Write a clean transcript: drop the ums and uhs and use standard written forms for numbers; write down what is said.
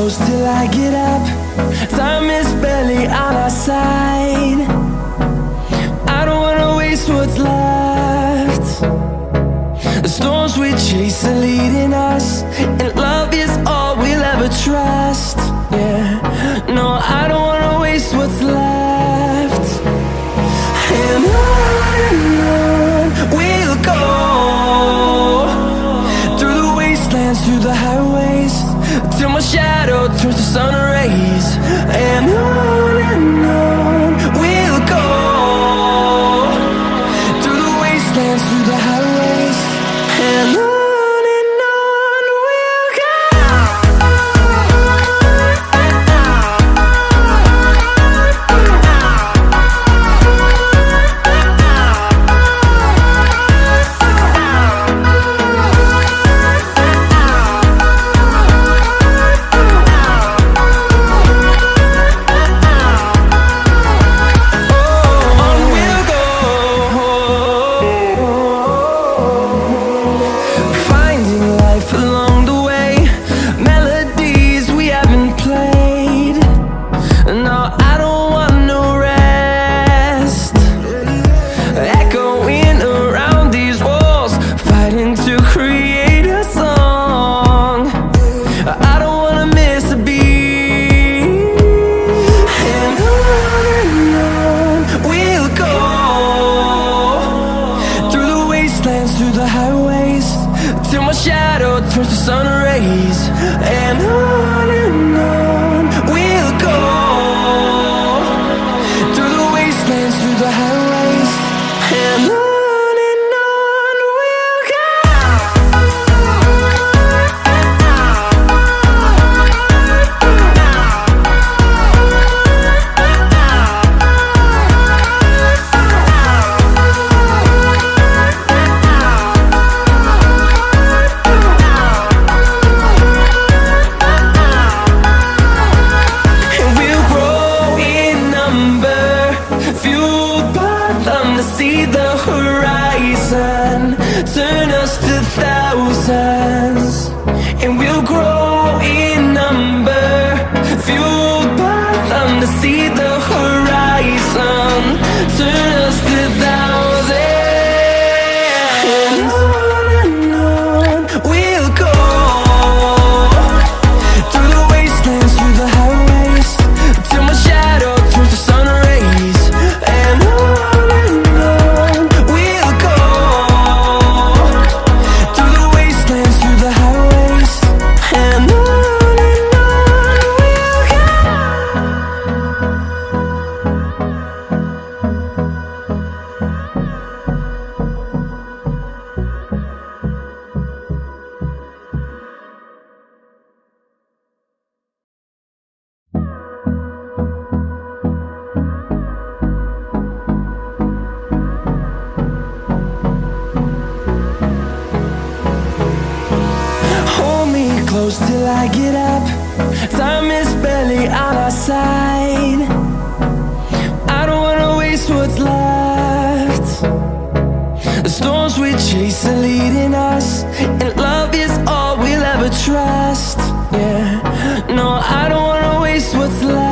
close till I get up. Time is barely on our side. I don't wanna waste what's left. The storms we chase are leading us, and love is all we'll ever trust. Yeah, no, I don't wanna waste what's left. And on we'll go, through the wastelands, through the highways, till my shadow turns to sun rays. And on we'll go, through the wastelands, through the highways, and on we'll go. Through the highways, till my shadow turns to sun rays. And on we'll go, through the wastelands, through the highways, and on. See the horizon turn us to thousands, and we'll grow in number, fueled by them. To see the horizon turn us to thousands, and on we'll go, through the wastelands, through the highways, till my shadow turns to sun rays. And close till I get up. Time is barely on our side. I don't wanna waste what's left. The storms we chase are leading us, and love is all we'll ever trust. Yeah, no, I don't wanna waste what's left.